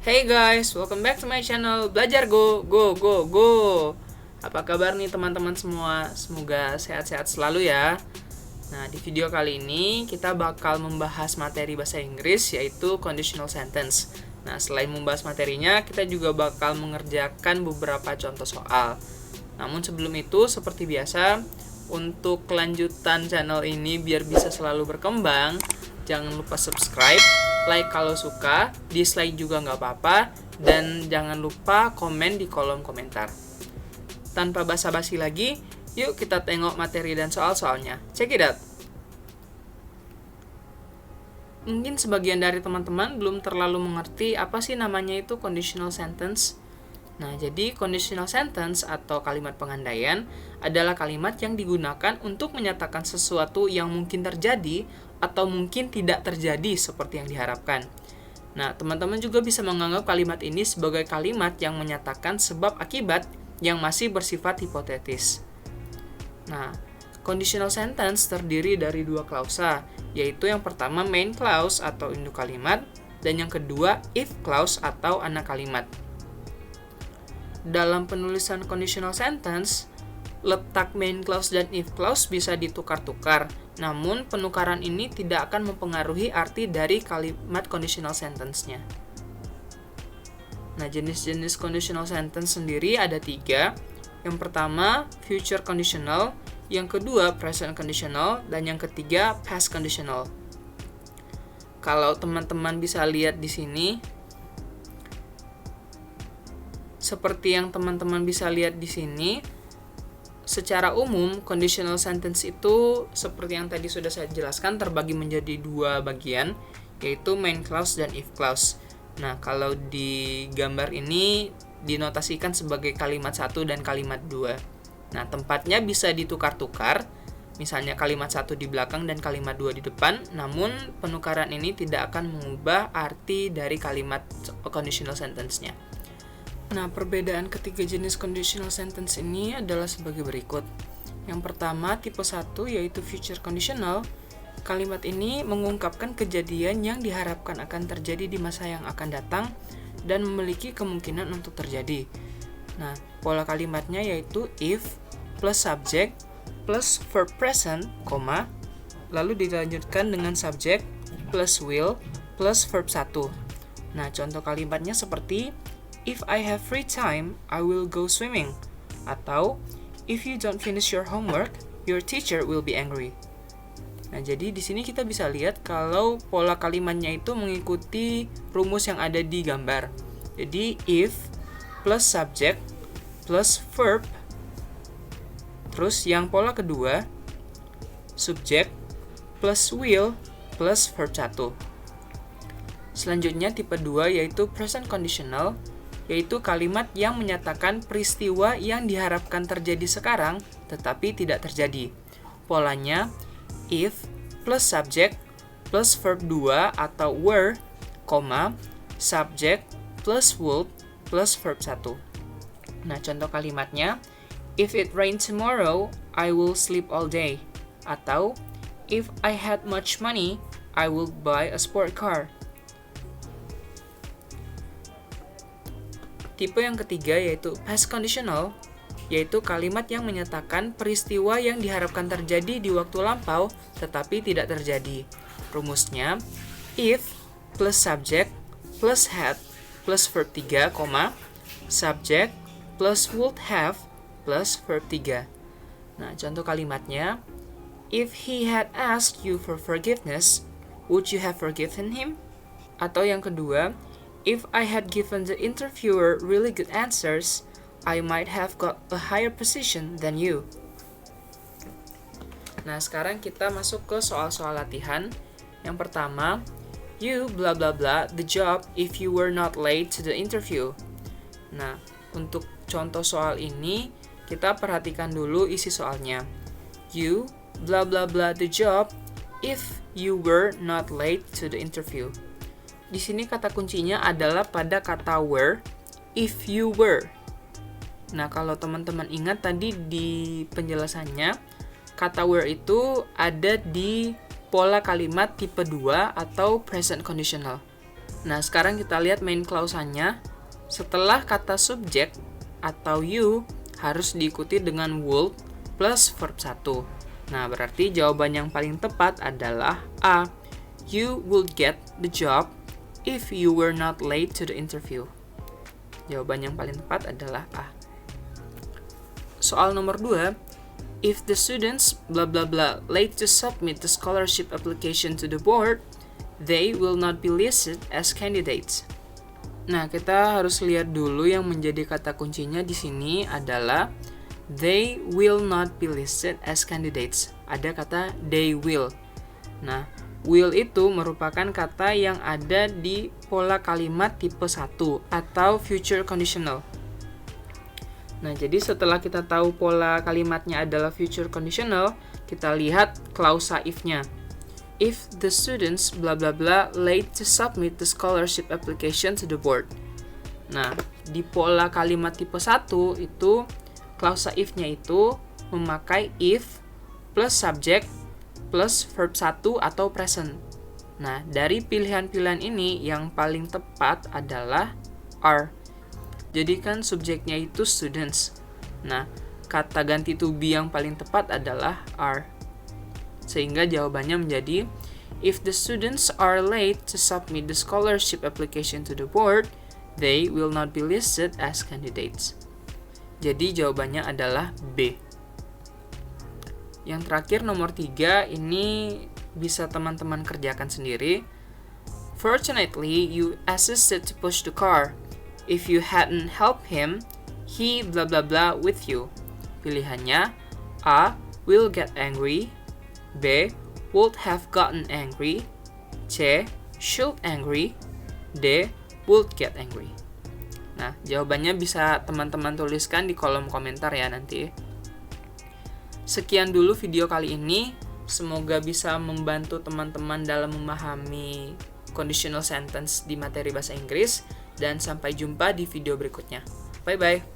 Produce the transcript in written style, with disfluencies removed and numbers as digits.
Hey guys, welcome back to my channel Belajar Go, Go, Go, Go. Apa kabar nih teman-teman semua? Semoga sehat-sehat selalu ya. Nah, di video kali ini kita bakal membahas materi bahasa Inggris yaitu conditional sentence. Nah, selain membahas materinya, kita juga bakal mengerjakan beberapa contoh soal. Namun sebelum itu, seperti biasa, untuk kelanjutan channel ini biar bisa selalu berkembang, jangan lupa subscribe, like kalau suka, dislike juga nggak apa-apa, dan jangan lupa komen di kolom komentar. Tanpa basa-basi lagi, yuk kita tengok materi dan soal-soalnya. Check it out! Mungkin sebagian dari teman-teman belum terlalu mengerti apa sih namanya itu conditional sentence. Nah, jadi conditional sentence atau kalimat pengandaian adalah kalimat yang digunakan untuk menyatakan sesuatu yang mungkin terjadi atau mungkin tidak terjadi seperti yang diharapkan. Nah, teman-teman juga bisa menganggap kalimat ini sebagai kalimat yang menyatakan sebab akibat yang masih bersifat hipotetis. Nah, conditional sentence terdiri dari dua klausa, yaitu yang pertama main clause atau induk kalimat, dan yang kedua if clause atau anak kalimat. Dalam penulisan conditional sentence, letak main clause dan if clause bisa ditukar-tukar, namun penukaran ini tidak akan mempengaruhi arti dari kalimat conditional sentence-nya. Nah, jenis-jenis conditional sentence sendiri ada 3. Yang pertama, future conditional, yang kedua, present conditional, dan yang ketiga, past conditional. Kalau teman-teman bisa lihat di sini, seperti yang teman-teman bisa lihat di sini, secara umum conditional sentence itu seperti yang tadi sudah saya jelaskan terbagi menjadi 2 bagian, yaitu main clause dan if clause. Nah, kalau di gambar ini dinotasikan sebagai kalimat 1 dan kalimat 2. Nah, tempatnya bisa ditukar-tukar, misalnya kalimat 1 di belakang dan kalimat 2 di depan, namun penukaran ini tidak akan mengubah arti dari kalimat conditional sentence-nya. Nah, perbedaan ketiga jenis conditional sentence ini adalah sebagai berikut. Yang pertama, tipe 1 yaitu future conditional. Kalimat ini mengungkapkan kejadian yang diharapkan akan terjadi di masa yang akan datang dan memiliki kemungkinan untuk terjadi. Nah, pola kalimatnya yaitu if plus subject plus verb present, lalu dilanjutkan dengan subject plus will plus verb 1. Nah, contoh kalimatnya seperti if I have free time, I will go swimming. Atau, if you don't finish your homework, your teacher will be angry. Nah, jadi di sini kita bisa lihat kalau pola kalimatnya itu mengikuti rumus yang ada di gambar. Jadi, if plus subject plus verb. Terus yang pola kedua, subject plus will plus verb 1. Selanjutnya tipe 2 yaitu present conditional, yaitu kalimat yang menyatakan peristiwa yang diharapkan terjadi sekarang tetapi tidak terjadi. Polanya if plus subject plus verb 2 atau were, subject plus would plus verb 1. Nah, contoh kalimatnya, if it rain tomorrow, I will sleep all day. Atau, if I had much money, I will buy a sport car. Tipe yang ketiga yaitu past conditional, yaitu kalimat yang menyatakan peristiwa yang diharapkan terjadi di waktu lampau tetapi tidak terjadi. Rumusnya, if plus subject plus had plus verb 3, subject plus would have plus verb 3. Nah, contoh kalimatnya, if he had asked you for forgiveness, would you have forgiven him? Atau yang kedua, if I had given the interviewer really good answers, I might have got a higher position than you. Nah, sekarang kita masuk ke soal-soal latihan. Yang pertama, you blah blah blah the job if you were not late to the interview. Nah, untuk contoh soal ini, kita perhatikan dulu isi soalnya. You blah blah blah the job if you were not late to the interview. Di sini kata kuncinya adalah pada kata were, if you were. Nah, kalau teman-teman ingat tadi di penjelasannya, kata were itu ada di pola kalimat tipe 2 atau present conditional. Nah, sekarang kita lihat main klausanya. Setelah kata subjek atau you harus diikuti dengan would plus verb 1. Nah, berarti jawaban yang paling tepat adalah A. You would get the job if you were not late to the interview. Jawaban yang paling tepat adalah A. Soal nomor 2. If the students blah blah blah late to submit the scholarship application to the board, they will not be listed as candidates. Nah, kita harus lihat dulu yang menjadi kata kuncinya di sini adalah they will not be listed as candidates. Ada kata they will. Nah, will itu merupakan kata yang ada di pola kalimat tipe 1 atau future conditional. Nah, jadi setelah kita tahu pola kalimatnya adalah future conditional, kita lihat klausa if-nya. If the students blah blah blah late to submit the scholarship application to the board. Nah, di pola kalimat tipe 1 itu klausa if-nya itu memakai if plus subject plus verb 1 atau present. Nah, dari pilihan-pilihan ini yang paling tepat adalah are. Jadi kan subjeknya itu students. Nah, kata ganti to be yang paling tepat adalah are. Sehingga jawabannya menjadi if the students are late to submit the scholarship application to the board, they will not be listed as candidates. Jadi jawabannya adalah B. Yang terakhir nomor 3 ini bisa teman-teman kerjakan sendiri. Fortunately, you assisted to push the car. If you hadn't helped him, he blah blah blah with you. Pilihannya A. Will get angry, B. Would have gotten angry, C. Should angry, D. Would get angry. Nah, jawabannya bisa teman-teman tuliskan di kolom komentar ya nanti. Sekian dulu video kali ini. Semoga bisa membantu teman-teman dalam memahami conditional sentence di materi bahasa Inggris. Dan sampai jumpa di video berikutnya. Bye-bye.